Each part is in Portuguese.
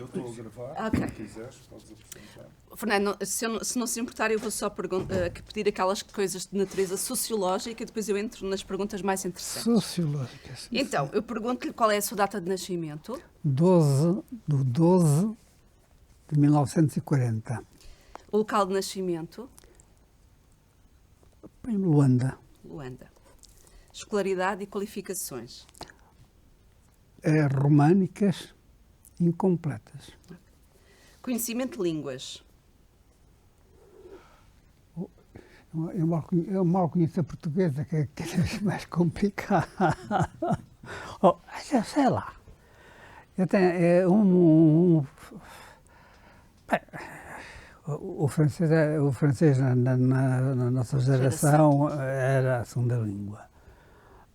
estou a gravar, Ok. se quiseres, podes apresentar. Fernando, se não se importar, eu vou só pedir aquelas coisas de natureza sociológica e depois eu entro nas perguntas mais interessantes. Sociológicas. Então, eu pergunto-lhe qual é a sua data de nascimento. 12 de 1940, O local de nascimento. em Luanda. Luanda. Escolaridade e qualificações. Românicas incompletas. Conhecimento de línguas. Eu mal conheço a portuguesa, que é cada vez mais complicado. Sei lá. Eu tenho bem, o francês na nossa geração era a segunda língua.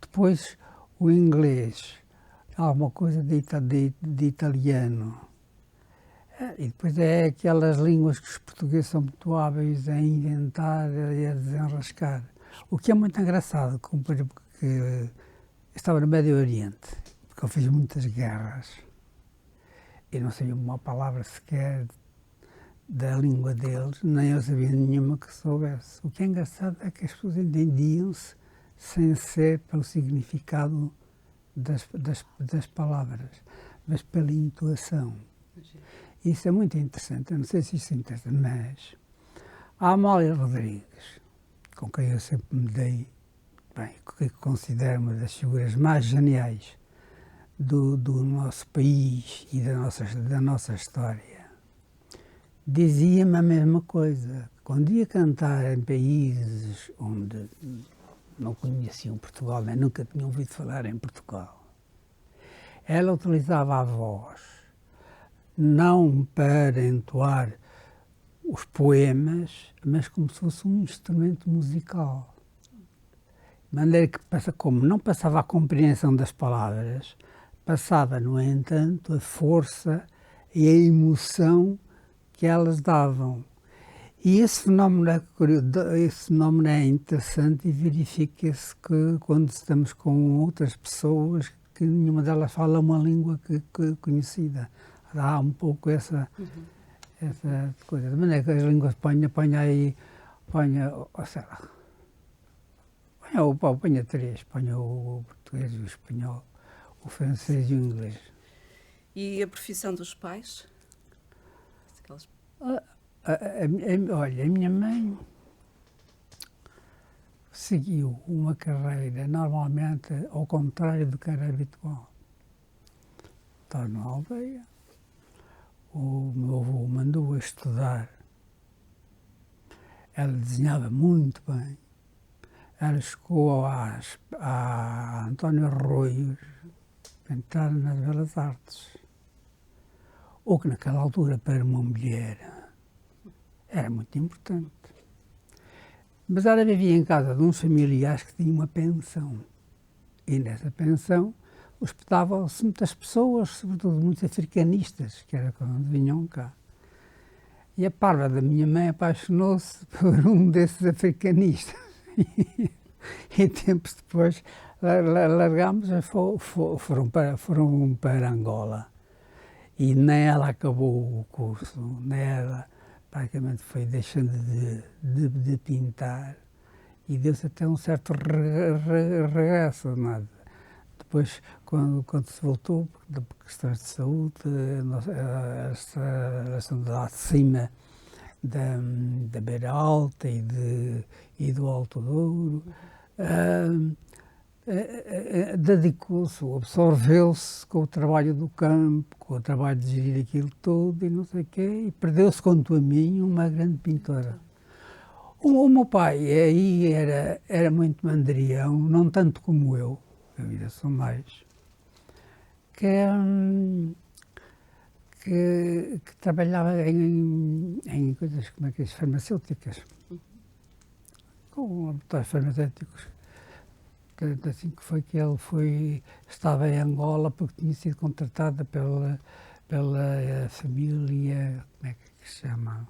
Depois o inglês, alguma coisa de italiano. E depois é aquelas línguas que os portugueses são muito hábeis a inventar e a desenrascar. O que é muito engraçado, porque eu estava no Médio Oriente, porque eu fiz muitas guerras. E não sabia uma palavra sequer da língua deles, nem eu sabia nenhuma que soubesse. O que é engraçado é que as pessoas entendiam-se sem ser pelo significado das palavras, mas pela intuação. Isso é muito interessante, eu não sei se isso interessa, mas a Amália Rodrigues, com quem eu sempre me dei, bem, que considero uma das figuras mais geniais do nosso país e da nossa história, dizia-me a mesma coisa. Quando ia cantar em países onde não conheciam Portugal, nem nunca tinham ouvido falar em Portugal, ela utilizava a voz não para entoar os poemas, mas como se fosse um instrumento musical. De maneira que, como não passava a compreensão das palavras, passava, no entanto, a força e a emoção que elas davam. E esse fenómeno é interessante e verifica-se que quando estamos com outras pessoas que nenhuma delas fala uma língua que conhecida. Há um pouco essa coisa. De maneira que as línguas ponha três, ponha o português, o espanhol, o francês e o inglês. E a profissão dos pais? Olha, a minha mãe seguiu uma carreira normalmente ao contrário do que era habitual. Está na aldeia. O meu avô mandou-a estudar. Ela desenhava muito bem. Ela chegou a António Arroios para entrar nas Belas Artes. O que naquela altura para uma mulher era muito importante. Mas ela vivia em casa de uns familiares que tinham uma pensão. E nessa pensão hospedavam-se muitas pessoas, sobretudo muitos africanistas, que era quando vinham cá. E a parva da minha mãe apaixonou-se por um desses africanistas. E tempos depois largámos e foram para Angola. E nem ela acabou o curso, nem ela praticamente foi deixando de pintar. E deu-se até um certo regresso, nada. Depois, quando se voltou, por questões de saúde, a relação de lá de cima da Beira Alta e do Alto Douro, dedicou-se, absorveu-se com o trabalho do campo, com o trabalho de gerir aquilo todo e não sei o quê, e perdeu-se quanto a mim uma grande pintora. O meu pai aí era muito mandrião, não tanto como eu ainda sou mais, que trabalhava em coisas como é que é, farmacêuticas, com laboratórios farmacêuticos. Assim que foi que ele estava em Angola porque tinha sido contratado pela família, como é que se chama?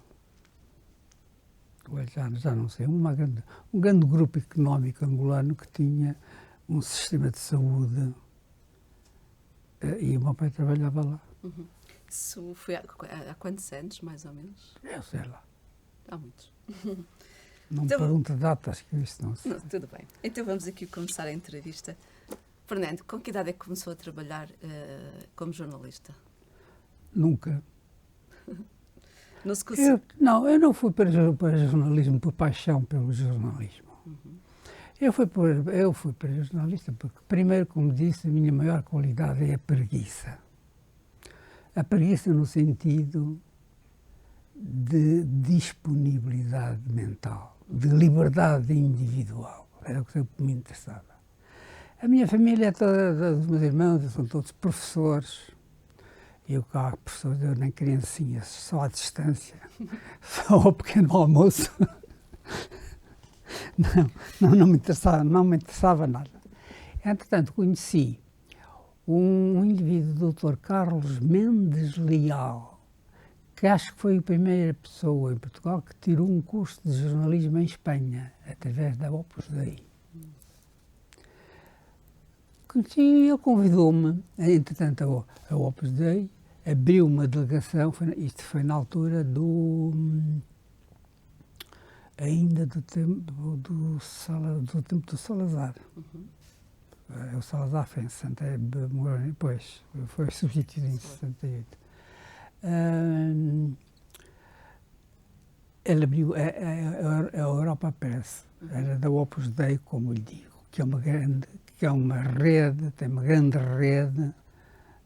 Já não sei, um grande grupo económico angolano que tinha um sistema de saúde e o meu pai trabalhava lá. Uhum. Isso foi há quantos anos, mais ou menos? Eu sei lá. Há muitos. Não me Então- pergunte datas, que isso não sei. Não, tudo bem. Então vamos aqui começar a entrevista. Fernando, com que idade é que começou a trabalhar como jornalista? Nunca. Não se conseguiu. Eu não fui para jornalismo por paixão pelo jornalismo. Eu fui para jornalista porque, primeiro, como disse, a minha maior qualidade é a preguiça. A preguiça no sentido de disponibilidade mental, de liberdade individual. Era o que sempre me interessava. A minha família, os meus irmãos, são todos professores. Eu cá, professor, eu nem criancinhas, só à distância, só ao pequeno almoço. Não me interessava nada. Entretanto, conheci um indivíduo, o Dr. Carlos Mendes Leal, que acho que foi a primeira pessoa em Portugal que tirou um curso de jornalismo em Espanha, através da Opus Dei. Conheci e ele convidou-me, entretanto a Opus Dei abriu uma delegação, isto foi na altura ainda do tempo do Salazar. O Salazar foi em 60, depois foi substituído em 68. Ele abriu a Europa Press, era da Opus Dei, como lhe digo, que é uma rede, tem uma grande rede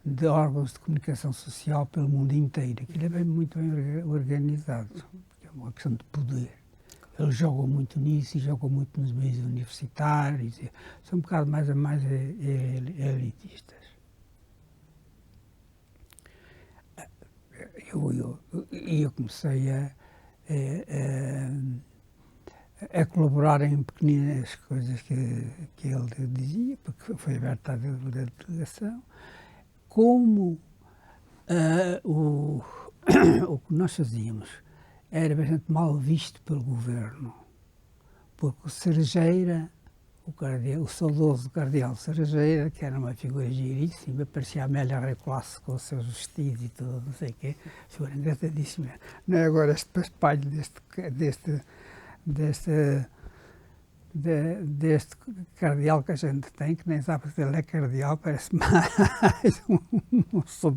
de órgãos de comunicação social pelo mundo inteiro. Aquilo é muito bem organizado, porque é uma questão de poder. Eles jogam muito nisso e jogam muito nos meios universitários, são um bocado mais elitistas. Eu comecei a colaborar em pequenas coisas que ele dizia, porque foi aberta a delegação. Como o que nós fazíamos era bastante mal visto pelo governo, porque o Cerejeira, o saudoso cardeal Cerejeira, que era uma figura giríssima, parecia a Amélia Recolasse com os seus vestidos e tudo, não sei o quê, figura engraçadíssima. Não é agora este paspalho deste cardeal que a gente tem, que nem sabe se ele é cardeal, parece mais um moço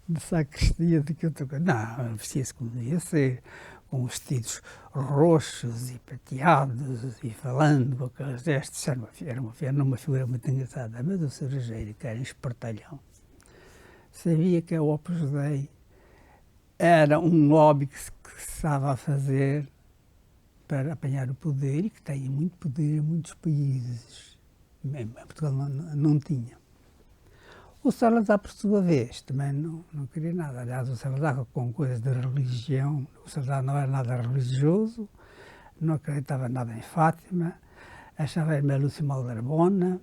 de sacristia do que outra coisa. Não, ele vestia-se como devia ser, com vestidos roxos e prateados e falando com aqueles gestos. Era uma figura muito engraçada. Mas o Cerejeiro, que era um espertalhão, sabia que a Opus Dei era um lobby que se estava a fazer para apanhar o poder e que tem muito poder em muitos países. Em Portugal não tinha. O Salazar, por sua vez, também não queria nada. Aliás, o Salazar, com coisas de religião, o Salazar não era nada religioso, não acreditava nada em Fátima, achava a irmã Lúcia Malderbona,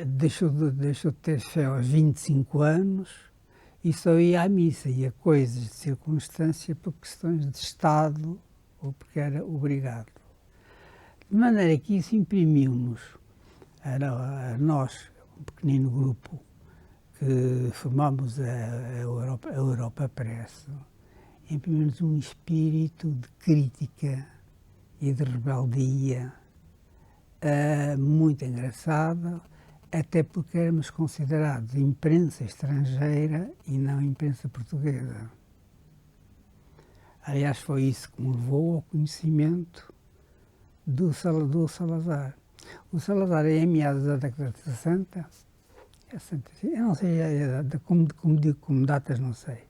deixou de ter fé aos 25 anos e só ia à missa, ia a coisas de circunstância por questões de Estado ou porque era obrigado. De maneira que isso imprimiu-nos, a nós, um pequenino grupo que formamos a Europa Press, imprimiu-nos um espírito de crítica e de rebeldia muito engraçado, até porque éramos considerados imprensa estrangeira e não imprensa portuguesa. Aliás, foi isso que me levou ao conhecimento do Salazar. O Salazar, em meados da década de 60, eu não sei como datas, não sei,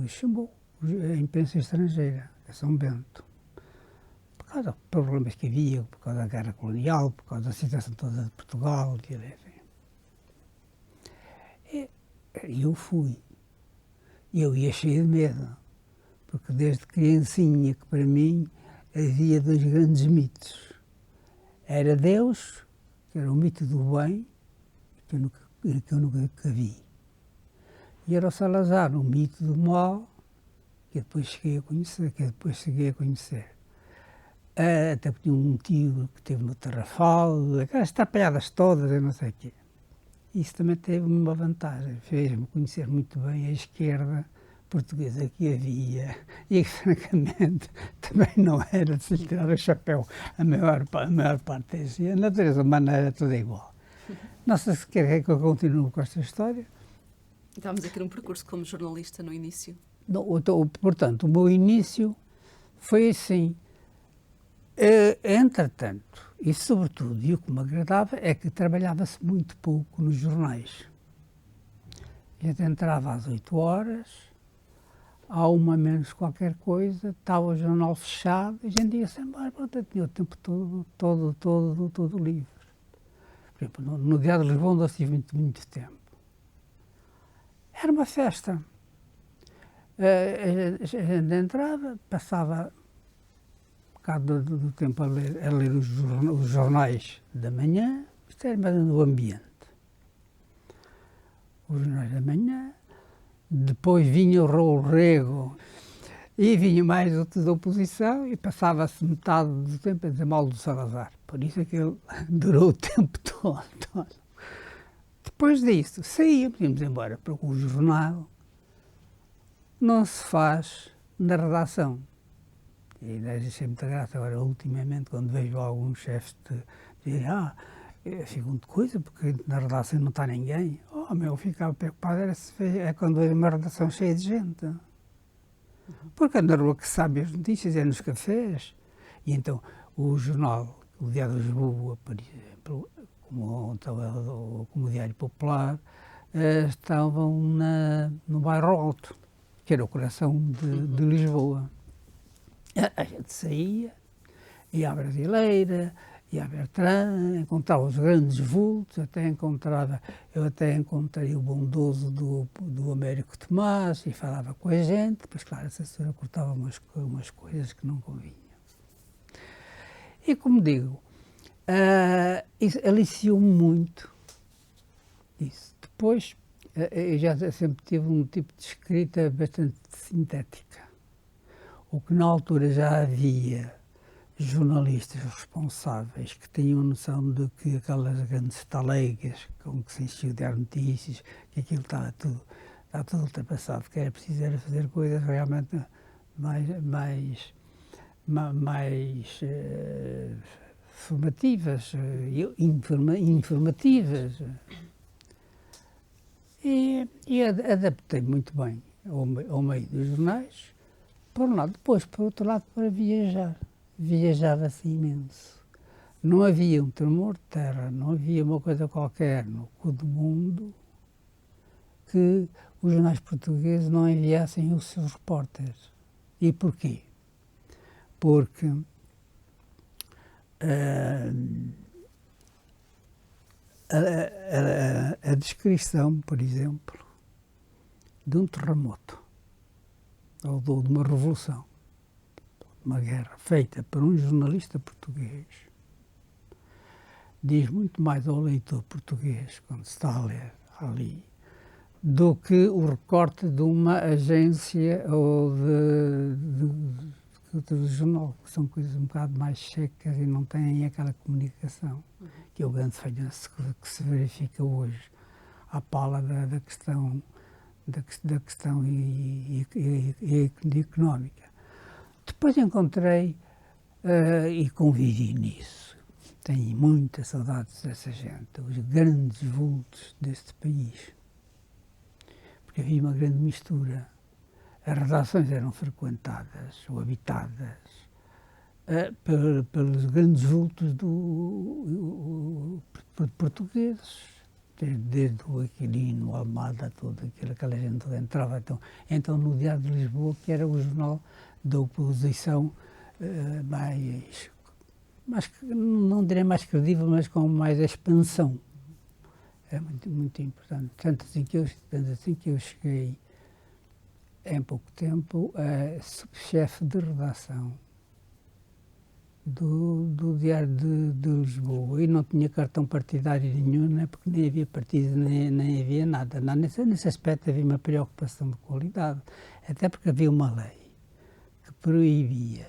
chamou a imprensa estrangeira, a São Bento, por causa dos problemas que havia, por causa da guerra colonial, por causa da situação toda de Portugal, enfim. E eu fui. Eu ia cheio de medo, porque desde criancinha que para mim havia dois grandes mitos. Era Deus, que era o mito do bem, que eu nunca vi. E era o Salazar, o mito do mal, que eu depois cheguei a conhecer. Até porque tinha um tio que teve no Tarrafal, aquelas atrapalhadas todas, eu não sei o quê. Isso também teve uma vantagem, fez-me conhecer muito bem a esquerda portuguesa que havia e que, francamente, também não era de se lhe tirar o chapéu. A maior parte é assim. A natureza humana era tudo igual. Não sei se quer que eu continue com esta história. Estávamos aqui num percurso como jornalista no início. Portanto, o meu início foi assim. Entretanto, e sobretudo, e o que me agradava é que trabalhava-se muito pouco nos jornais. A gente entrava às 8 horas, à 1 menos qualquer coisa, estava o jornal fechado, e a gente ia-se embora, pronto, eu tinha o tempo todo livre. Por exemplo, no Diário de Lisboa, onde eu estive muito tempo. Era uma festa. A gente entrava, passava um bocado do tempo a ler os jornais da manhã, isto era mais no ambiente. Os jornais da manhã, depois vinha o rego e vinha mais outros da oposição e passava-se metade do tempo a dizer mal do Salazar. Por isso é que ele durou o tempo todo. Depois disso, íamos embora, porque o jornal não se faz na redação. E deixa muita graça agora, ultimamente, quando vejo alguns chefes dizer é segunda coisa, porque na redação não está ninguém. Eu ficava preocupado, é quando vejo uma redação cheia de gente. Porque é na rua que se sabe as notícias, é nos cafés. E então, o jornal, o Diário de Lisboa, por exemplo, como o Diário Popular, estavam no bairro Alto, que era o coração de Lisboa. A gente saía, ia à Brasileira, ia à Bertrand, encontrava os grandes vultos, eu até encontrei o bondoso do Américo Tomás e falava com a gente, depois, claro, a censura cortava umas coisas que não convinham. E, como digo, isso aliciou-me muito isso. Depois, eu já sempre tive um tipo de escrita bastante sintética. O que na altura já havia jornalistas responsáveis que tinham noção de que aquelas grandes taleigas com que se encheu de notícias, que aquilo estava tudo ultrapassado, que era preciso fazer coisas realmente mais formativas, informativas. E adaptei muito bem ao meio dos jornais, por um lado. Depois, por outro lado, para viajar. Viajava-se imenso. Não havia um tremor de terra, não havia uma coisa qualquer no cu do mundo que os jornais portugueses não enviassem os seus repórteres. E porquê? Porque a descrição, por exemplo, de um terremoto ou de uma revolução, uma guerra feita por um jornalista português, diz muito mais ao leitor português, quando se está a ler ali, do que o recorte de uma agência ou de jornal, que são coisas um bocado mais secas e não têm aquela comunicação, que é o grande falhanço que se verifica hoje à pala da questão económica. Depois encontrei e convivi nisso. Tenho muitas saudades dessa gente, os grandes vultos deste país. Porque havia uma grande mistura. As redações eram frequentadas ou habitadas pelos grandes vultos portugueses. Desde o Aquilino, o Almada, toda aquela gente que entrava. Então, no Diário de Lisboa, que era o jornal da oposição mais, não direi mais credível, mas com mais expansão. É muito importante. Tanto assim que eu cheguei, em pouco tempo, a subchefe de redação do Diário de Lisboa, e não tinha cartão partidário nenhum, né, porque nem havia partido, nem havia nada. Não, nesse aspecto havia uma preocupação de qualidade, até porque havia uma lei que proibia,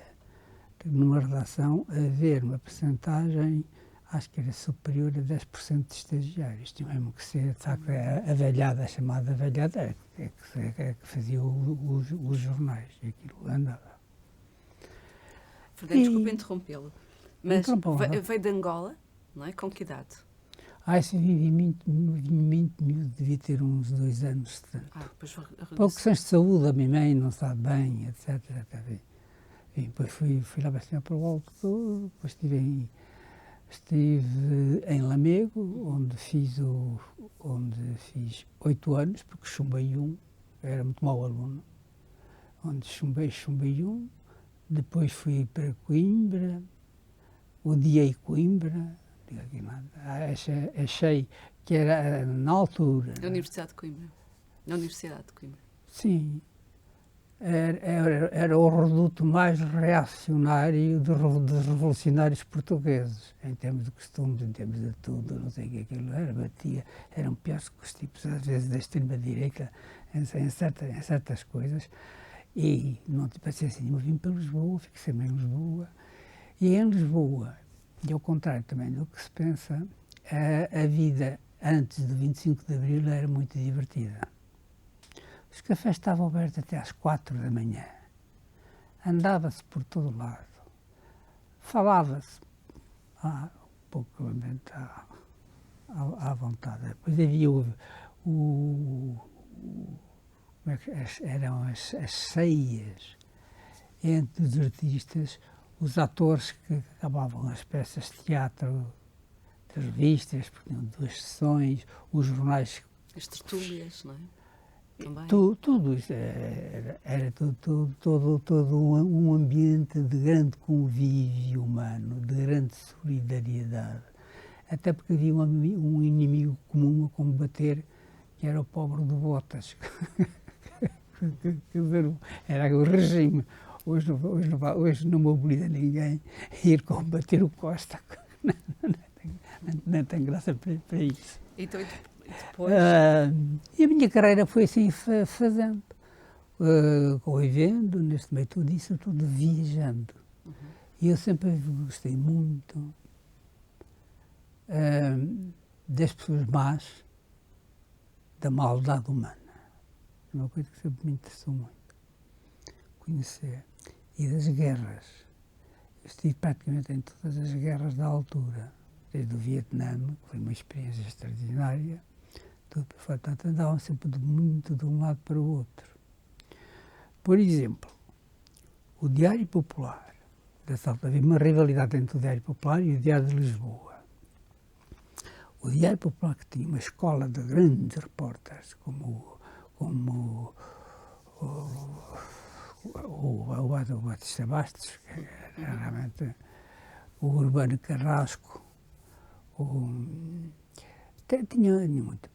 numa redação, haver uma percentagem acho que era superior a 10% de estagiários. Tinha mesmo que ser, de facto, a velhada, a chamada velhada, que fazia os jornais, e aquilo andava. Fernando, desculpa interrompê-lo, mas Interrompam, não. veio de Angola, não é? Com que idade? Esse vivi muito miúdo, devia ter uns 2 anos. Depois Por questões de saúde, a minha mãe não estava bem, etc. E depois fui lá para o Alto Douro, depois estive em Lamego, onde fiz 8 anos, porque chumbei era muito mau aluno, onde chumbei depois fui para Coimbra, odiei Coimbra, digo aqui nada, achei que era na altura. Na Universidade de Coimbra. Na Universidade de Coimbra. Sim. Era o reduto mais reacionário dos revolucionários portugueses, em termos de costumes, em termos de tudo, não sei o que aquilo era, eram piores que os tipos, às vezes, da extrema-direita, em certas coisas, e não tive paciência nenhuma, vim para Lisboa, fiquei sempre em Lisboa, e em Lisboa, e ao contrário também do que se pensa, a vida antes do 25 de Abril era muito divertida. Os cafés estavam abertos até às 4 da manhã. Andava-se por todo lado. Falava-se um pouco à vontade. Depois havia eram as ceias entre os artistas, os atores que acabavam as peças de teatro, das revistas, porque tinham 2 sessões, os jornais. As tertúlias, não é? Tudo isso era todo um ambiente de grande convívio humano, de grande solidariedade. Até porque havia um inimigo comum a combater, que era o pobre de botas. Quer dizer, era o regime. Hoje não mobiliza ninguém ir combater o Costa. Não tem graça para isso. Então, depois? E a minha carreira foi assim fazendo, convivendo, neste meio tudo isso, tudo viajando. E eu sempre gostei muito das pessoas más, da maldade humana. É uma coisa que sempre me interessou muito, conhecer. E das guerras. Eu estive praticamente em todas as guerras da altura, desde o Vietnã, que foi uma experiência extraordinária. Portanto, andavam sempre muito de um lado para o outro. Por exemplo, o Diário Popular, havia uma rivalidade entre o Diário Popular e o Diário de Lisboa. O Diário Popular, que tinha uma escola de grandes repórteres, como o Batista Bastos, que era realmente o Urbano Carrasco, tinha muito.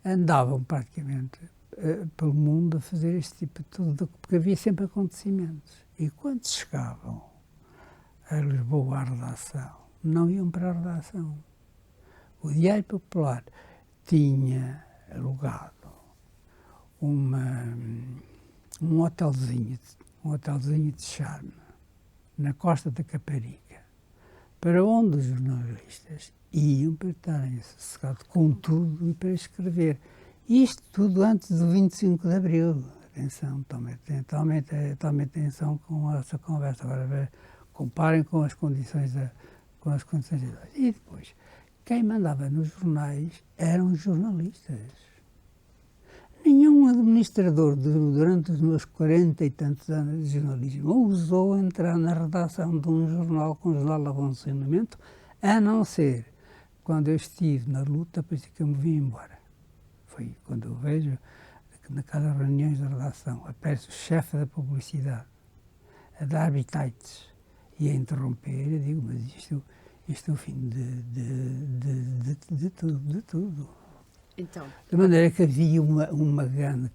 Andavam praticamente pelo mundo a fazer este tipo de tudo, porque havia sempre acontecimentos. E quando chegavam a Lisboa à redação, não iam para a redação. O Diário Popular tinha alugado um hotelzinho de charme na Costa da Caparica, para onde os jornalistas iam para estarem sossegados com tudo e para escrever. Isto tudo antes do 25 de Abril. Atenção, tomem atenção com essa conversa. Agora comparem com as condições de hoje. E depois, quem mandava nos jornais eram os jornalistas. Nenhum administrador, durante os meus 40 e tantos anos de jornalismo, ousou entrar na redação de um jornal com jornal de funcionamento, a não ser quando eu estive na luta, por isso que eu me vim embora. Foi quando eu vejo que naquelas reuniões da redação aparece o chefe da publicidade a dar bitites e a interromper, eu digo, mas isto é o fim de tudo. Então, De maneira que havia uma grande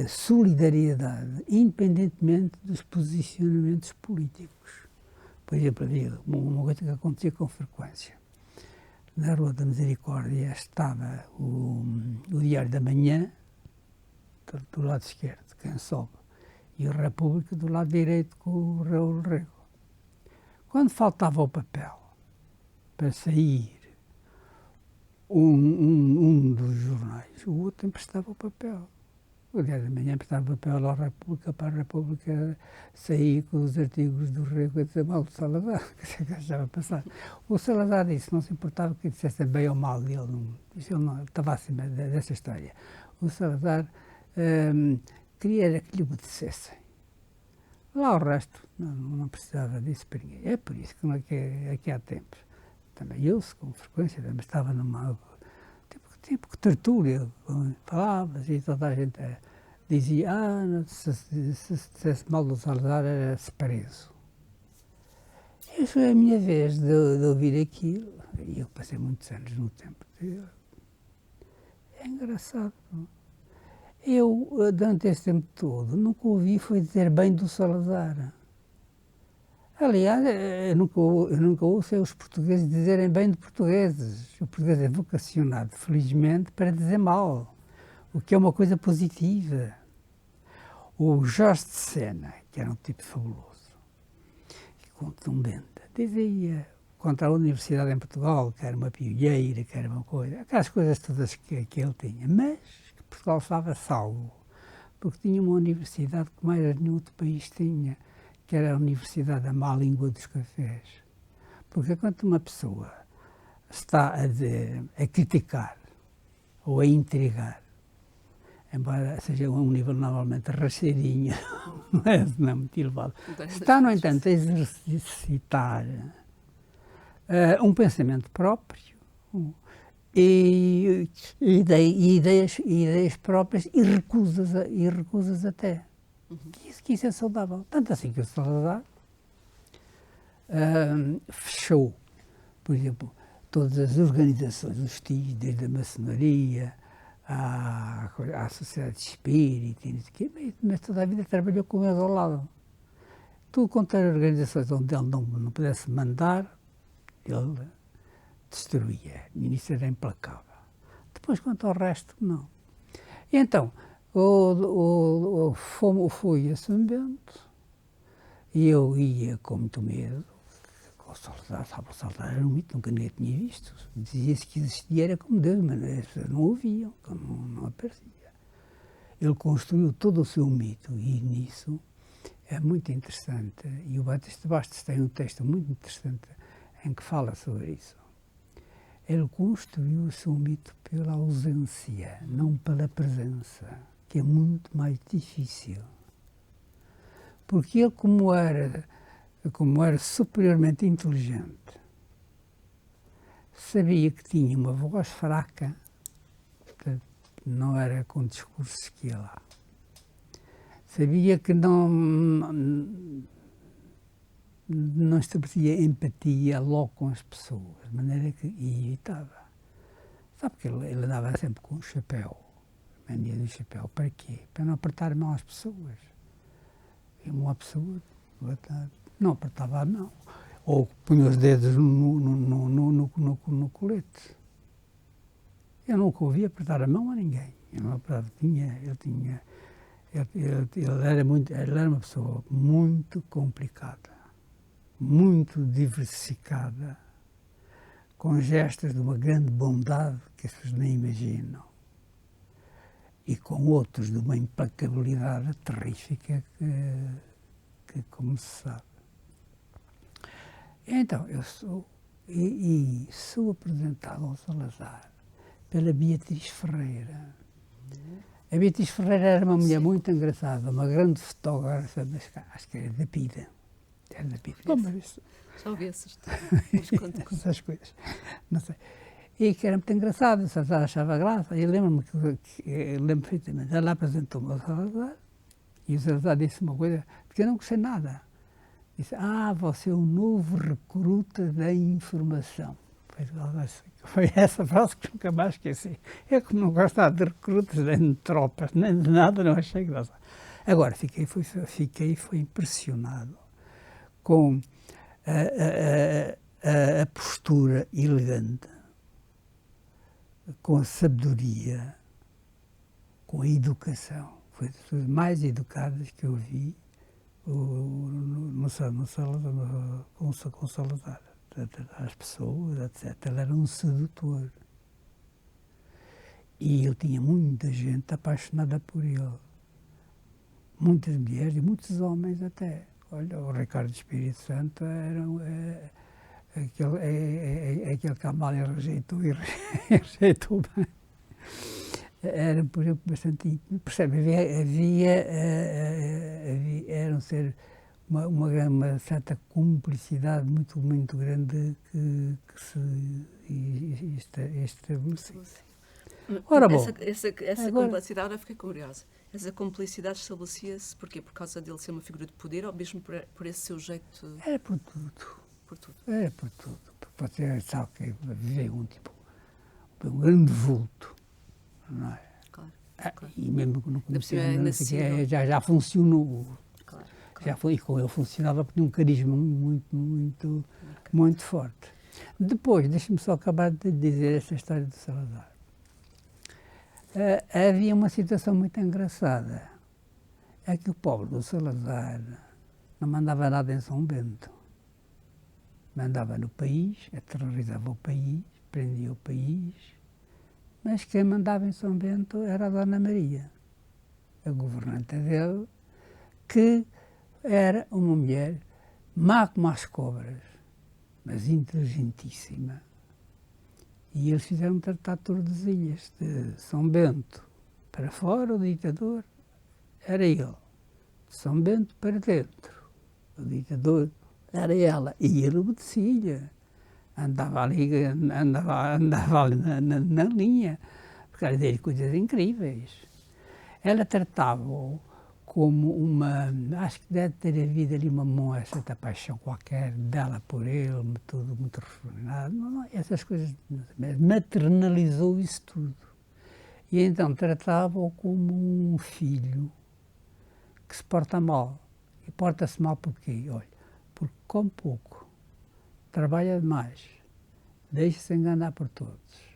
solidariedade, independentemente dos posicionamentos políticos. Por exemplo, havia uma coisa que acontecia com frequência. Na Rua da Misericórdia estava o Diário da Manhã, do lado esquerdo, quem sobe, e a República do lado direito com o Raul Rego. Quando faltava o papel, para sair um dos jornais, o outro emprestava o papel. O Diário da Manhã emprestava papel à República, para a República sair com os artigos do Rego a dizer mal do Salazar, que achava passar. O Salazar disse, não se importava que dissessem bem ou mal dele, ele não estava acima dessa história. O Salazar queria era que lhe obedecessem. Lá o resto, não precisava disso para ninguém. É por isso que aqui há tempos, também eu, com frequência, também estava numa tipo que tertúlia, com palavras, e toda a gente dizia, se dissesse mal do Salazar era-se preso. E foi a minha vez de ouvir aquilo, e eu passei muitos anos no tempo. É engraçado. Eu, durante esse tempo todo, nunca ouvi foi dizer bem do Salazar. Aliás, eu nunca ouço os portugueses dizerem bem de portugueses. O português é vocacionado, felizmente, para dizer mal, o que é uma coisa positiva. O Jorge de Sena, que era um tipo fabuloso, e contundente, dizia contra a Universidade em Portugal, que era uma pioneira, que era uma coisa, aquelas coisas todas que ele tinha, mas que Portugal estava salvo, porque tinha uma universidade que mais nenhum outro país tinha, que era a Universidade da Má Língua dos Cafés. Porque quando uma pessoa está a criticar ou a intrigar, embora seja um nível normalmente racheirinho, não é muito elevado, está, no entanto, a exercitar um pensamento próprio e ideias próprias e recusas até. Que isso é saudável. Tanto assim que o Salazar fechou, por exemplo, todas as organizações hostis, desde a maçonaria à sociedade espírita, mas toda a vida trabalhou com eles ao lado. Tudo quanto era organizações onde ele não pudesse mandar, ele destruía. O ministro era implacável. Depois, quanto ao resto, não. E então, fui a São Bento e eu ia com muito medo. O Salazar era um mito, nunca ninguém tinha visto. Dizia-se que existia, era como Deus, mas as pessoas não ouviam, não aparecia. Ele construiu todo o seu mito e nisso é muito interessante. E o Batista Bastos tem um texto muito interessante em que fala sobre isso. Ele construiu o seu mito pela ausência, não pela presença, que é muito mais difícil. Porque ele, como era superiormente inteligente, sabia que tinha uma voz fraca, portanto, não era com discursos que ia lá. Sabia que não estabelecia empatia logo com as pessoas, de maneira que evitava. Sabe que ele andava sempre com o chapéu, mania do chapéu, para quê? Para não apertar a mão às pessoas. E uma pessoa não apertava a mão, ou punha os dedos no colete. Eu nunca ouvi apertar a mão a ninguém. Ele era uma pessoa muito complicada, muito diversificada, com gestos de uma grande bondade que as pessoas nem imaginam, e com outros de uma implacabilidade terrífica que como se sabe. Então, eu sou apresentado ao Salazar pela Beatriz Ferreira. A Beatriz Ferreira era uma mulher muito engraçada, uma grande fotógrafa, mas acho que era da PIDA. Era da PIDA. Já ouvi essas coisas. Não sei. E que era muito engraçado, o Salazar achava graça. E lembro-me perfeitamente, ela apresentou-me ao Salazar e o Salazar disse uma coisa, porque eu não gostei nada. Disse, você é o novo recruta da informação. Foi essa frase que nunca mais esqueci. Eu que não gostava de recrutas, nem de tropas, nem de nada, não achei graça. Agora, fui impressionado com a postura elegante, com a sabedoria, com a educação. Foi das pessoas mais educadas que eu vi com o Salazar. tratar as pessoas, etc. Ele era um sedutor. E ele tinha muita gente apaixonada por ele. Muitas mulheres e muitos homens até. Olha, o Ricardo Espírito Santo era aquele que a Amália rejeitou e rejeitou bem. Era, por exemplo, bastante íntimo. Percebe? Era um ser, uma certa cumplicidade muito grande que se estabeleceu. Ora bom, Essa agora, cumplicidade, agora fiquei curiosa. Essa cumplicidade estabelecia-se porquê? Por causa dele ser uma figura de poder ou mesmo por esse seu jeito? era por tudo. Por tudo. Era por tudo. Porque você sabe que viveu um grande vulto, não é? Claro. Claro. E mesmo que não conhecia, É já funcionou. Claro. Já foi, e com ele funcionava porque tinha um carisma muito forte. Depois, deixa-me só acabar de dizer esta história do Salazar. Havia uma situação muito engraçada. É que o pobre do Salazar não mandava nada em São Bento. Mandava no país, aterrorizava o país, prendia o país, mas quem mandava em São Bento era a Dona Maria, a governanta dele, que era uma mulher má como as cobras, mas inteligentíssima. E eles fizeram um tratado de Tordesilhas, de São Bento para fora, o ditador era ele. De São Bento para dentro, o ditador era ela. E ele obedecia-lhe. Andava ali na linha, porque ela dizia coisas incríveis. Ela tratava-o como acho que deve ter havido ali uma certa paixão qualquer dela por ele, tudo muito refinado, essas coisas, maternalizou isso tudo. E então tratava-o como um filho que se porta mal. E porta-se mal porquê? Olha, porque come pouco, trabalha demais, deixa-se enganar por todos.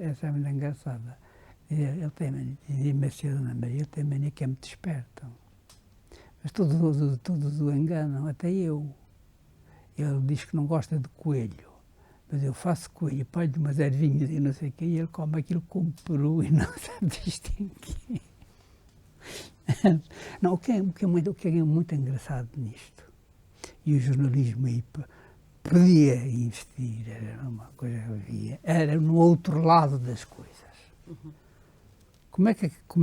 Essa é muito engraçada. Ele tem mania, dizia-me assim, Dona Maria, ele tem mania que é muito esperto. Mas todos o enganam, até eu. Ele diz que não gosta de coelho, mas eu faço coelho, palho umas ervinhas e não sei o quê, e ele come aquilo como peru e não sabe distinguir. Não, o que é muito engraçado nisto, e o jornalismo aí podia investir, era uma coisa que havia, era no outro lado das coisas. Uhum. Como é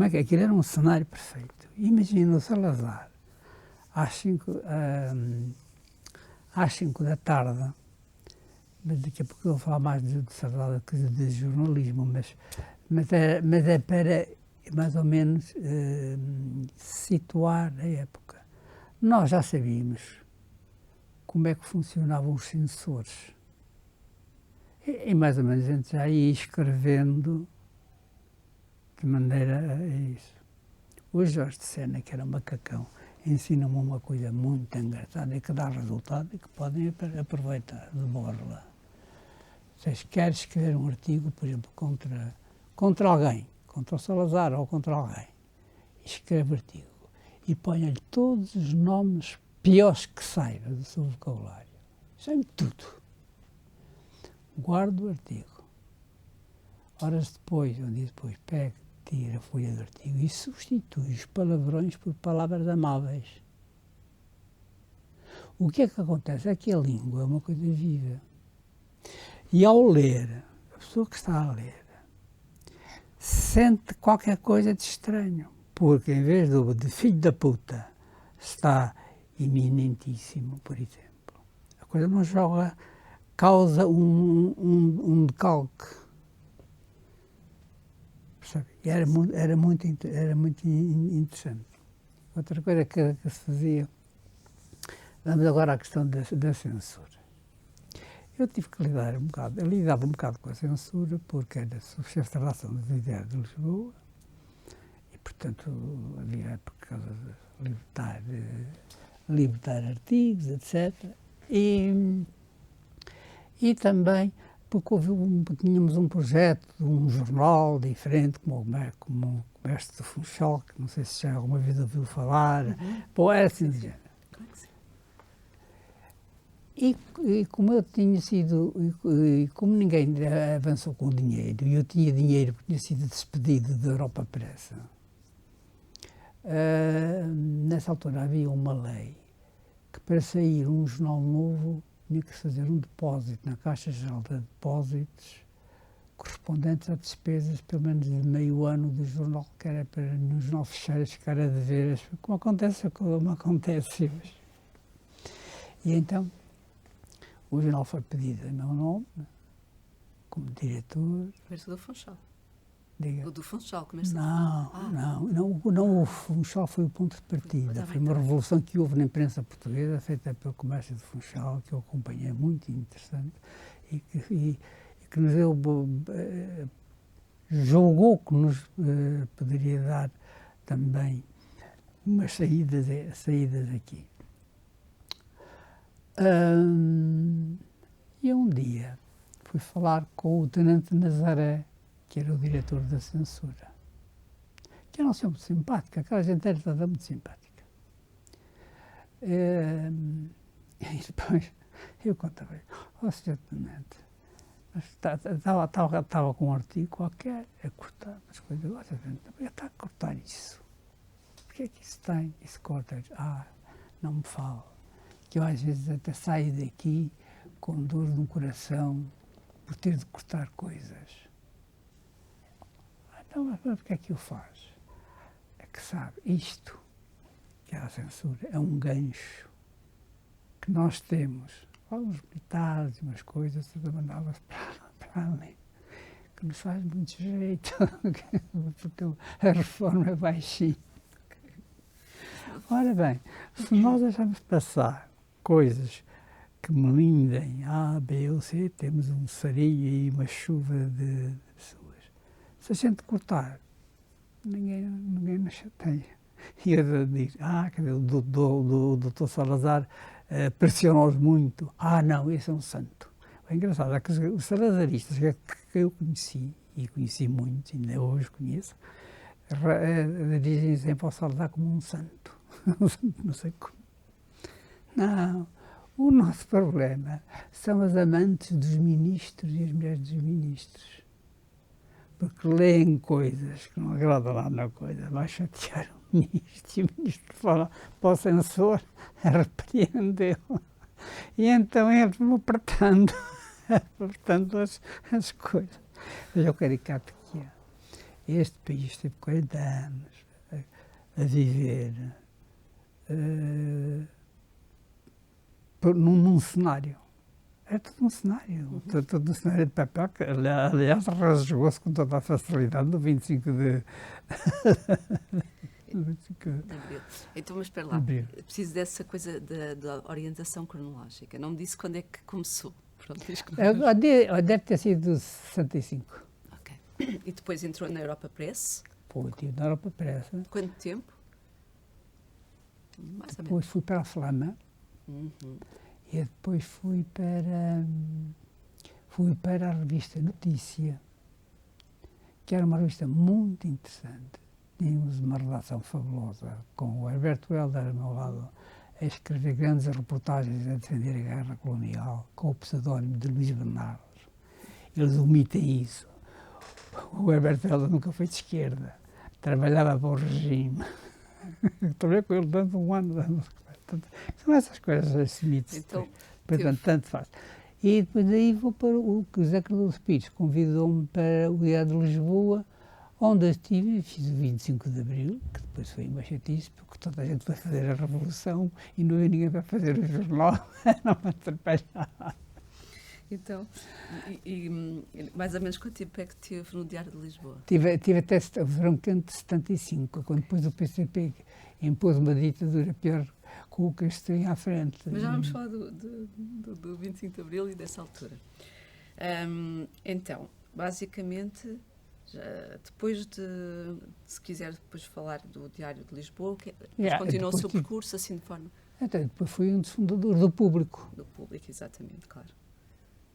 que aquilo era um cenário perfeito? Imagina o Salazar, às 5 da tarde, mas daqui a pouco eu vou falar mais de Salazar que de jornalismo, mas é para mais ou menos situar a época. Nós já sabíamos como é que funcionavam os censores. E mais ou menos a gente já ia escrevendo de maneira a isso. O Jorge de Sena, que era um macacão, ensina-me uma coisa muito engraçada e que dá resultado e que podem aproveitar de borla. Vocês querem escrever um artigo, por exemplo, contra alguém, contra o Salazar ou contra alguém, escreve artigo e ponha-lhe todos os nomes piores que saiba do seu vocabulário. Chame tudo. Guarda o artigo. Horas depois, um dia depois, pega, tira a folha do artigo e substitui os palavrões por palavras amáveis. O que é que acontece? É que a língua é uma coisa viva. E ao ler, a pessoa que está a ler sente qualquer coisa de estranho, porque em vez de filho da puta está eminentíssimo, por exemplo. A coisa não joga, causa um decalque. E era muito interessante. Outra coisa que se fazia, vamos agora à questão da censura. Eu tive que lidar eu lidava um bocado com a censura, porque era chefe de redação do Diário de Lisboa, e portanto havia, por causa de libertar artigos, etc. E também porque tínhamos um projeto de um jornal diferente, como o Comércio do Funchal, que não sei se já alguma vez ouviu falar. Bom, era assim de género. E como eu tinha sido, e como ninguém avançou com o dinheiro, e eu tinha dinheiro porque tinha sido despedido da Europa Press, nessa altura havia uma lei que para sair um jornal novo tinha que fazer um depósito na Caixa Geral de Depósitos correspondentes a despesas pelo menos de meio ano do jornal, que era para nenhum jornal fecheiro ficar a dever, como acontece hoje. E então o jornal foi pedido em meu nome, como diretor. Começo do Funchal. Diga. O do Funchal, começo Não, o Funchal foi o ponto de partida. Foi uma revolução que houve na imprensa portuguesa, feita pelo comércio de Funchal, que eu acompanhei, muito interessante, e que nos deu, julgou que nos poderia dar também umas saídas aqui. E um dia fui falar com o Tenente Nazaré, que era o diretor da censura, que era uma pessoa muito simpática, aquela gente era toda muito simpática. E depois eu contava, Sr. Tenente, estava com um artigo qualquer a cortar as coisas, está a cortar isso. Porquê é que isso tem? Isso corta. Não me fala. Que eu às vezes até saio daqui com dor no coração por ter de cortar coisas. Então, mas porquê é que o faz? É que sabe, isto, que é a censura, é um gancho que nós temos. Os militares e umas coisas, todas mandadas para ali, que nos faz muito jeito, porque a reforma é baixinha. Ora bem, se nós deixarmos passar coisas que melindrem A, B ou C, temos um sarilho e uma chuva de pessoas. Se a gente cortar, ninguém nos chateia. E eu digo, o doutor Salazar pressiona-os muito. Não, esse é um santo. O engraçado é que os salazaristas que eu conheci, e conheci muitos, ainda hoje conheço, dizem sempre ao Salazar como um santo. Não sei como. Não, o nosso problema são as amantes dos ministros e as mulheres dos ministros. Porque leem coisas que não agradam lá na coisa, vai chatear o ministro, e o ministro fala para o censor, repreendeu. E então eles vão apertando as coisas. Veja o caricato que é. Este país teve 40 anos a viver num cenário. É tudo um cenário. Todo um cenário de papel que, aliás, rasgou-se com toda a facilidade no 25 de abril. Então, mas espera lá, preciso dessa coisa da orientação cronológica. Não me disse quando é que começou. Pronto, deve ter sido 65. Ok. E depois entrou na Europa Press? Estive na Europa Press. Quanto tempo? Mais ou depois fui para a Flama. E depois fui para a revista Notícia, que era uma revista muito interessante. Tínhamos uma redação fabulosa, com o Herberto Helder ao meu lado, a escrever grandes reportagens a defender a guerra colonial, com o pseudónimo de Luís Bernardes. Eles omitem isso. O Herberto Helder nunca foi de esquerda, trabalhava para o regime. Trabalhei com ele durante um ano. São essas coisas, esses mitos. Então, tanto faz. E depois daí vou para o José Cardoso Pires, convidou-me para o Diário de Lisboa, onde eu estive e fiz o 25 de Abril, que depois foi uma chatice, porque toda a gente vai fazer a revolução e não havia ninguém para fazer o jornal, não me atrapalhar. Então, e mais ou menos quanto tempo é que teve no Diário de Lisboa? Tive até o verão quente de 75, quando depois o PCP impôs uma ditadura pior com o Castrinho à frente. Mas já vamos falar do 25 de Abril e dessa altura. Então, basicamente, depois se quiser depois falar do Diário de Lisboa, continuou o seu percurso assim de forma... Até depois fui um dos fundadores do Público. Do Público, exatamente, claro.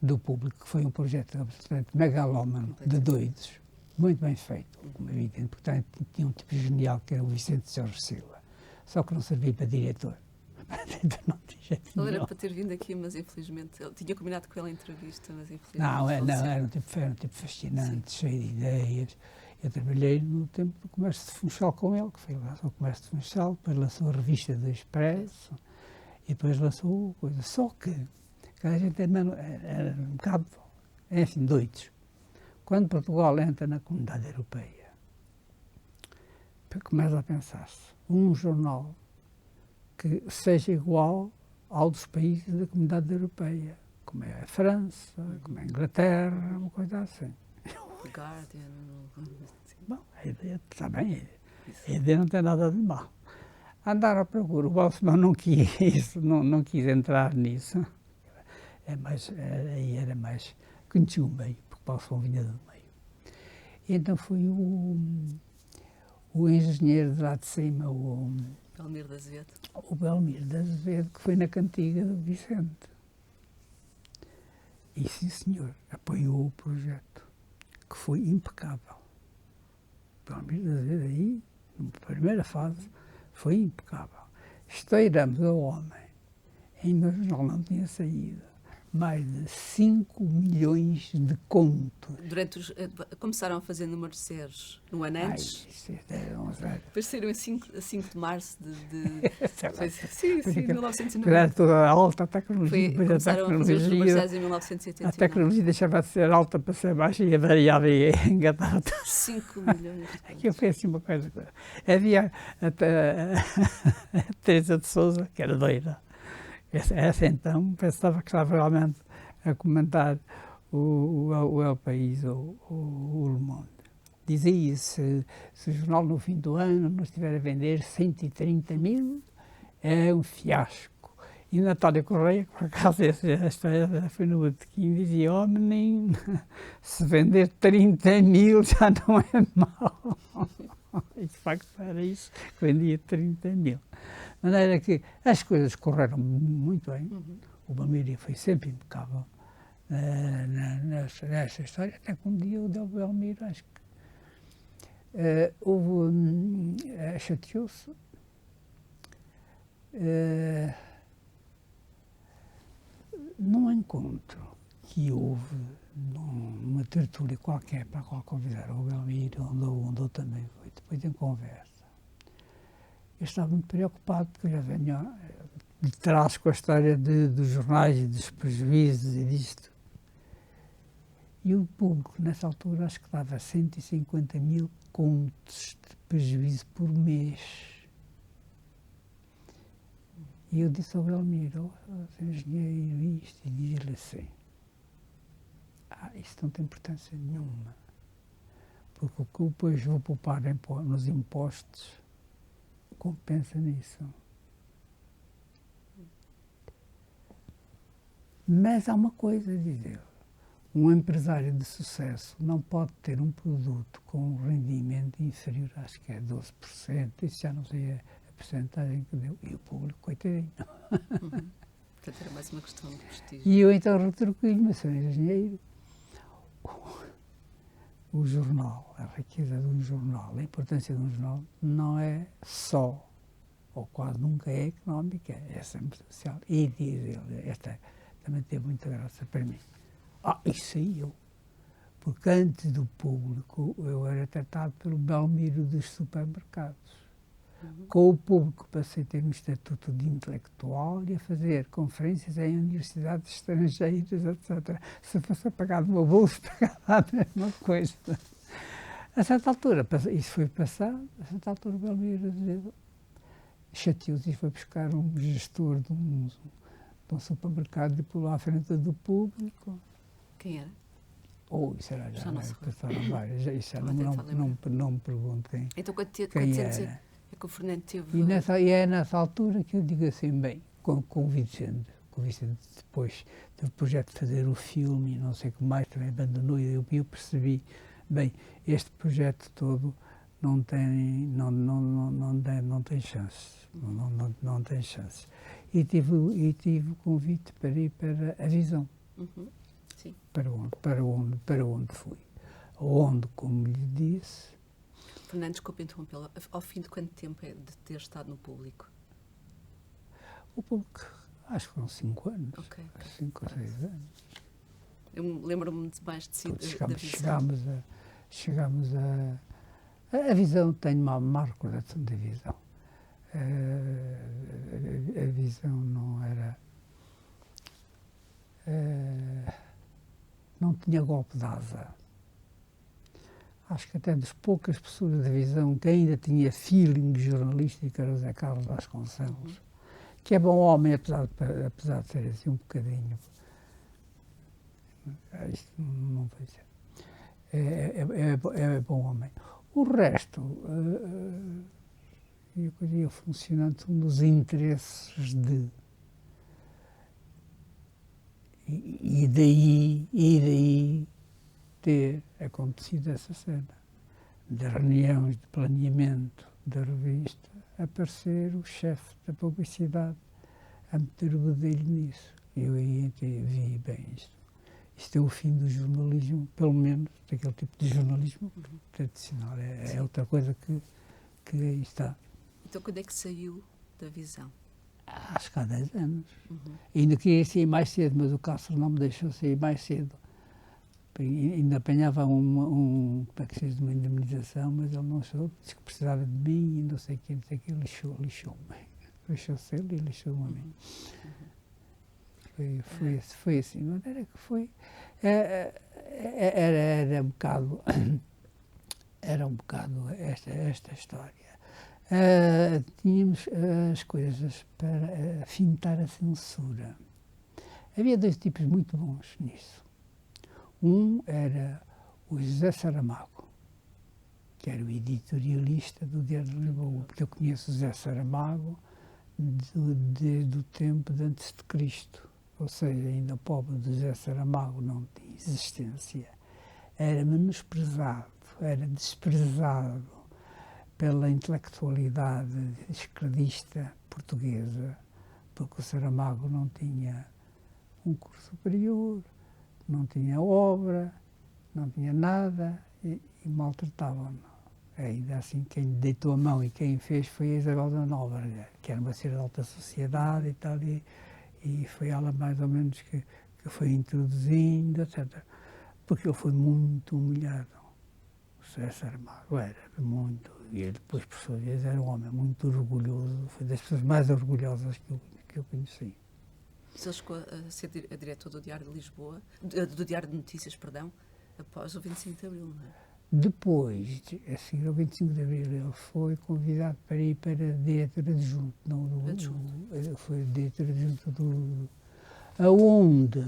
Do Público, que foi um projeto absolutamente megalómano, de doidos, muito bem feito, como é evidente, porque tinha um tipo genial que era o Vicente Jorge Silva, só que não servia para diretor, Então não tinha jeito Ele era nenhum. para ter vindo aqui, mas infelizmente, ele tinha combinado com ele a entrevista, mas infelizmente Não, faleceu. era um tipo fascinante, cheio de ideias. Eu trabalhei no tempo do Comércio de Funchal com ele, que foi lá o Comércio de Funchal, depois lançou a revista do Expresso, e depois lançou coisa. Só que aquela gente era um bocado, enfim, doidos. Quando Portugal entra na Comunidade Europeia, começa a pensar-se, um jornal que seja igual ao dos países da Comunidade Europeia, como é a França, como é a Inglaterra, uma coisa assim. The Guardian. Bom, a ideia está bem, a ideia não tem nada de mal. Andaram à procura, o Balsemão não quis, não quis entrar nisso. Aí era mais, conhecia o meio, porque o Balsemão vinha do meio. E então foi o engenheiro de lá de cima, o Belmiro de Azevedo. o Belmiro de Azevedo, que foi na cantiga do Vicente. E sim, senhor, apoiou o projeto, que foi impecável. O Belmiro de Azevedo aí, na primeira fase, foi impecável. Esteiramos ao homem, ainda o jornal não tinha saído, mais de 5 milhões de contos. Durante começaram a fazer números zeros no ano antes, Isso era um zero. depois saíram a 5 de março de Sei lá. foi, sim, Porque 1990. era toda a alta tecnologia, depois a Começaram a fazer os números tecnologia, zeros em a 1989. tecnologia deixava de ser alta para ser baixa e a variável ia engatar. 5 milhões de Aquilo foi assim uma coisa. Havia a Teresa de Sousa, que era doida. Essa então pensava que estava realmente a comentar o El País ou o Le Monde. Dizia se o jornal no fim do ano não estiver a vender 130 mil, é um fiasco. E Natália Correia, que por acaso esta foi no botequim, dizia: oh menino, se vender 30 mil já não é mau. E de facto era isso, que vendia 30 mil. De maneira que as coisas correram muito bem. O Belmiro foi sempre impecável nessa história, até que um dia o Del Belmiro, acho que chateou-se. Num encontro que houve numa tertúlia qualquer para a qual convidaram o Belmiro, onde eu também fui, depois em conversa, eu estava muito preocupado, porque eu já venho de trás com a história dos jornais e dos prejuízos e disto. E o público, nessa altura, acho que dava 150 mil contos de prejuízo por mês. E eu disse ao Belmiro: oh, engenheiro, isto, e dizia-lhe assim: isso não tem importância nenhuma, porque o que eu depois vou poupar nos impostos compensa nisso. Mas há uma coisa, diz ele: um empresário de sucesso não pode ter um produto com um rendimento inferior, acho que é 12%, isso já não sei a porcentagem que deu, e o público, coitadinho. Portanto, era mais uma questão de prestígio. E eu então retruquei-lhe: mas sou engenheiro, o jornal, a riqueza de um jornal, a importância de um jornal não é só, ou quase nunca é económica, é sempre social. E diz ele, esta também teve muita graça para mim: isso aí eu. Porque antes do público eu era tratado pelo Belmiro dos supermercados. Com o público passei a ter um estatuto de intelectual e a fazer conferências em universidades estrangeiras, etc. Se fosse pagado uma bolsa, pagava a mesma coisa. A certa altura, isso foi passado, a certa altura o Belmiro chateou-se e foi buscar um gestor de um supermercado e pulou à frente do público. Quem era? Isso era Já não se passaram várias. Isso Estava a tentar lembrar. não me perguntem Então, quando quem dizer era. é que o Fernando teve... E é nessa altura que eu digo assim: bem, com o Vicente depois teve o projeto de fazer o filme e não sei o que mais, também abandonou, e eu percebi, bem, este projeto todo não tem chance, não tem chance. E tive o convite para ir para a Visão. Sim. Para onde fui. Onde, como lhe disse... Fernando, desculpe interrompê-la. Ao fim de quanto tempo é de ter estado no público? Acho que foram 5 anos. Ok. 5 ou 6 anos. Eu lembro-me mais de si, da visão. Chegámos a visão, tenho uma má recordação da visão. A visão não era... não tinha golpe de asa. Acho que até das poucas pessoas da visão que ainda tinha feeling jornalístico era o Zé Carlos Vasconcelos, que é bom homem, apesar de ser assim um bocadinho. Isto não vou dizer. É bom homem. O resto ia funcionando nos interesses de. E daí ter acontecido essa cena de reuniões de planeamento da revista, aparecer o chefe da publicidade a meter o bedelho nisso. Eu aí vi bem isto. Isto é o fim do jornalismo, pelo menos daquele tipo de jornalismo tradicional. É outra coisa que aí está. Então, quando é que saiu da visão? Acho que há 10 anos. Ainda queria sair mais cedo, mas o Castro não me deixou sair mais cedo. Ainda apanhava como é que se diz, uma indemnização, mas ele não soube, disse que precisava de mim e não sei o que, lixou-me. Lixou-se ele e lixou-me a mim. Foi assim, de maneira que foi. Era um bocado esta história. Tínhamos as coisas para fintar a censura. Havia 2 tipos muito bons nisso. Um era o José Saramago, que era o editorialista do Diário de Lisboa, porque eu conheço o José Saramago desde o tempo de antes de Cristo. Ou seja, ainda o pobre de José Saramago não tinha existência. Era menosprezado, era desprezado pela intelectualidade esquerdista portuguesa, porque o Saramago não tinha um curso superior, não tinha obra, não tinha nada e maltratavam-no. Ainda assim, quem lhe deitou a mão e quem fez foi a Isabel da Nóbrega, que era uma senhora de alta sociedade e tal, e foi ela mais ou menos que foi introduzindo, etc. Porque ele foi muito humilhado. O José Saramago era muito, e ele depois, por sua vez, era um homem muito orgulhoso, foi das pessoas mais orgulhosas que eu conheci. Ele chegou a ser a diretor do Diário de Lisboa, do Diário de Notícias, perdão, após o 25 de Abril, não é? Depois, a seguir ao 25 de Abril, ele foi convidado para ir para diretor adjunto. Foi diretor adjunto aonde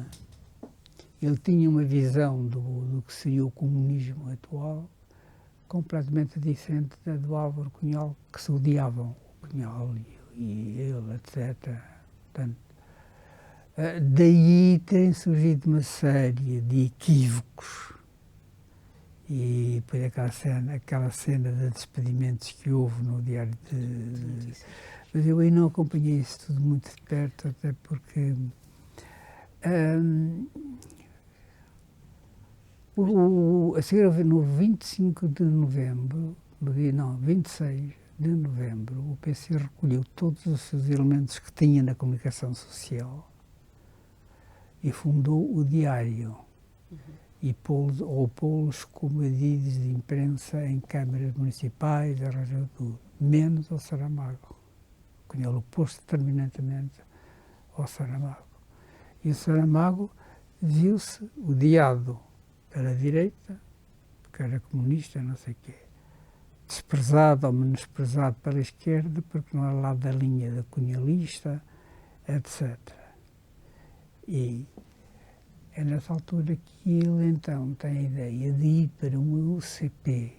ele tinha uma visão do que seria o comunismo atual, completamente diferente da do Álvaro Cunhal, que se odiavam, o Cunhal e ele, etc. Portanto, daí terem surgido uma série de equívocos. E depois aquela cena de despedimentos que houve no Diário de... Mas eu aí não acompanhei isso tudo muito de perto, até porque... a seguir, no 25 de novembro, 26 de novembro, o PC recolheu todos os seus elementos que tinha na comunicação social e fundou o Diário. E pô-los como editores de imprensa em câmaras municipais, arranjou tudo, menos ao Saramago. Quando ele opôs-se determinantemente ao Saramago. E o Saramago viu-se odiado pela direita, porque era comunista, não sei o quê, desprezado ou menosprezado pela esquerda, porque não era lá da linha da cunhalista, etc. E é nessa altura que ele, então, tem a ideia de ir para uma UCP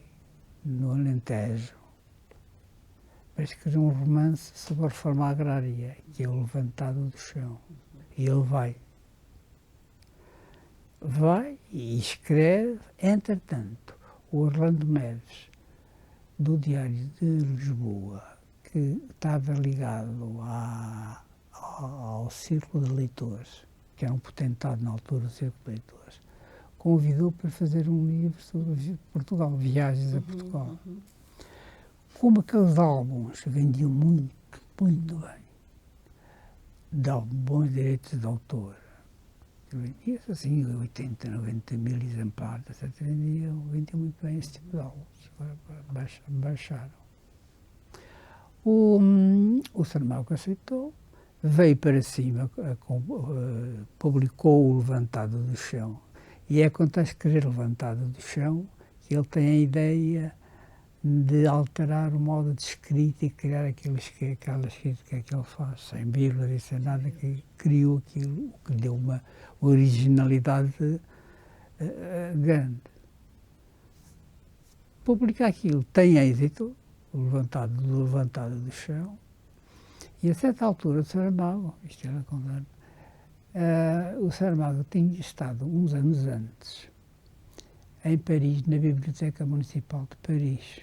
no Alentejo para escrever um romance sobre a reforma agrária, que é o Levantado do Chão. E ele vai. Vai e escreve, entretanto, o Orlando Neves, do Diário de Lisboa, que estava ligado ao Círculo de Leitores, que era um potentado na altura do Círculo de Leitores, convidou para fazer um livro sobre Portugal, viagens a Portugal. Como aqueles álbuns vendiam muito, muito bem, dá bons direitos de autor. E assim, 80, 90 mil exemplares, etc. Vendiam muito bem esse tipo de álbuns. Agora baixaram. O Saramago aceitou, veio para cima, publicou o Levantado do Chão. E é quando está a escrever Levantado do Chão que ele tem a ideia de alterar o modo de escrita e criar aquela escrita que ele faz, sem vírgulas e sem nada, que criou aquilo, que deu uma originalidade grande. Publica aquilo, tem êxito, o Levantado do Chão, e a certa altura o Saramago, isto era contando, o Saramago tinha estado uns anos antes em Paris, na Biblioteca Municipal de Paris.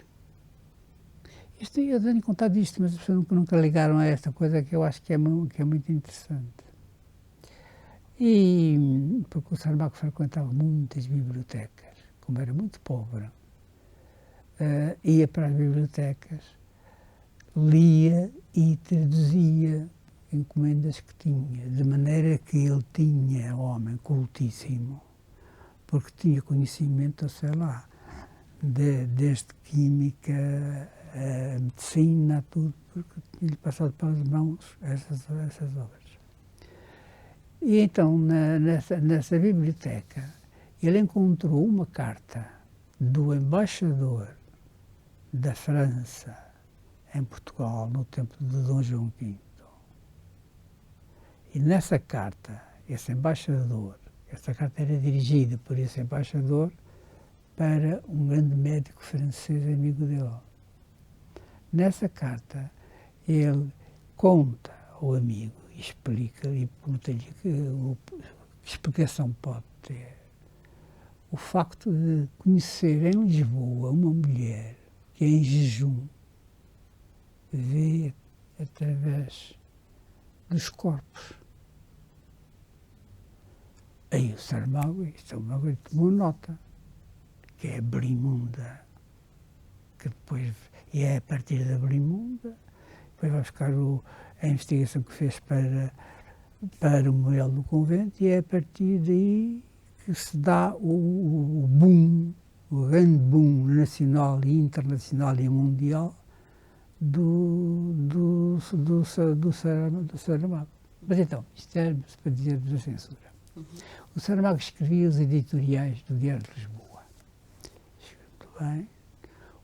Eu tenho contado isto, mas as pessoas nunca ligaram a esta coisa que eu acho que é muito interessante. E porque o Saramago frequentava muitas bibliotecas, como era muito pobre, ia para as bibliotecas, lia e traduzia encomendas que tinha, de maneira que ele tinha, homem cultíssimo, porque tinha conhecimento, sei lá, desde química, medicina, tudo, porque tinha-lhe passado pelas mãos essas obras. E então, nessa biblioteca, ele encontrou uma carta do embaixador da França em Portugal, no tempo de Dom João V. E nessa carta, essa carta era dirigida por esse embaixador para um grande médico francês amigo dele. Nessa carta, ele conta ao amigo, explica-lhe e pergunta-lhe que explicação pode ter o facto de conhecer em Lisboa uma mulher que em jejum vê através dos corpos. Aí o Saramago, isto é uma coisa que tomou nota, que é a Brimunda, que depois, e é a partir da Brimunda, depois vai buscar a investigação que fez para o Memorial do Convento, e é a partir daí que se dá o boom, o grande boom nacional e internacional e mundial do Saramago. Mas então, isto era para dizer da censura. O Saramago escrevia os editoriais do Diário de Lisboa. Muito bem.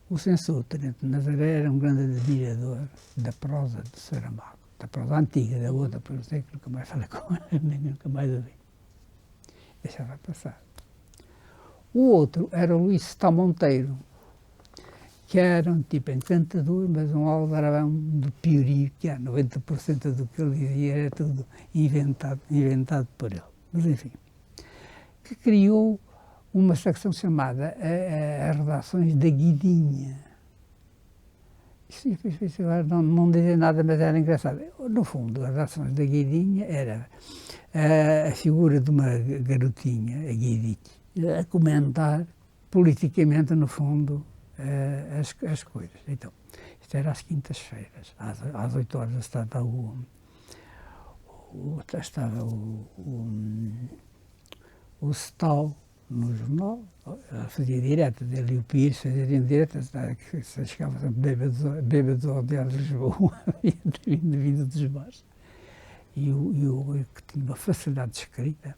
O censor, Tenente Nazaré, era um grande admirador da prosa de Saramago, da prosa antiga, da outra, por eu sei que nunca mais falei com ele, nem nunca mais a vi. Deixava passar. O outro era o Luís Sá Monteiro, que era um tipo encantador, mas um aldrabão do piorio, que há 90% do que ele dizia era tudo inventado por ele. Mas enfim, que criou uma secção chamada as Redações da Guidinha. Isso agora não dizia nada, mas era engraçado. No fundo, as Redações da Guidinha era a figura de uma garotinha, a Guidinha, a comentar politicamente, no fundo, as coisas. Então, isto era às quintas-feiras, às 8 horas estava o Stal no jornal, fazia diretas, ele e o Pires faziam diretas, chegava sempre bêbados ao Diário de Lisboa, vindo dos bares. E eu, que tinha uma facilidade de escrita,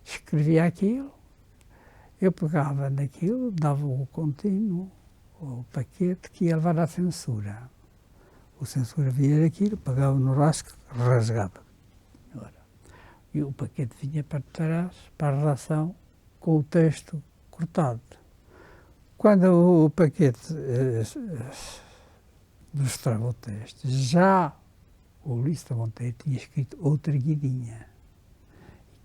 escrevia aquilo, eu pegava naquilo, dava o contínuo, o paquete, que ia levar à censura. O censura via aquilo, pegava no rasgo, rasgava. E o paquete vinha para trás, para a redação, com o texto cortado. Quando o paquete mostrava o texto, já o Luís Sá Monteiro tinha escrito outra guidinha.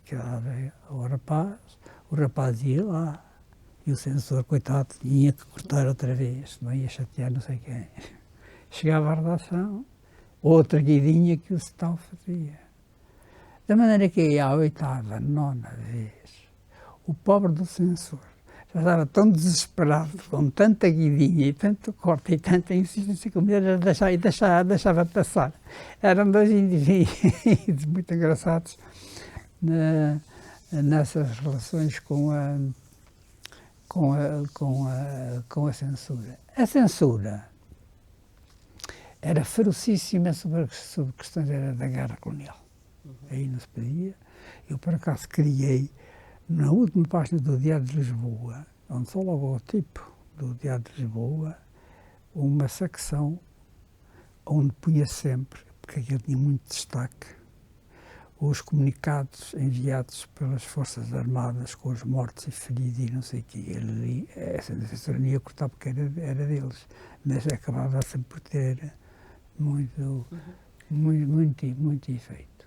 Que dava ao rapaz, o rapaz ia lá, e o censor, coitado, tinha que cortar outra vez, não ia chatear não sei quem. Chegava à redação, outra guidinha que o Stal fazia. Da maneira que à 8ª, 9ª vez, o pobre do censor já estava tão desesperado, com tanta guidinha e tanto corte e tanta insistência que o melhor era deixava passar. Eram dois indivíduos muito engraçados nessas relações com a censura. A censura era ferocíssima sobre questões da guerra colonial. Aí não se podia. Eu, por acaso, criei, na última página do Diário de Lisboa, onde só o logotipo do Diário de Lisboa, uma secção onde punha sempre, porque aquilo tinha muito destaque, os comunicados enviados pelas Forças Armadas com os mortos e feridos e não sei o quê. Essa censura não ia cortar porque era deles, mas acabava sempre por ter muito efeito.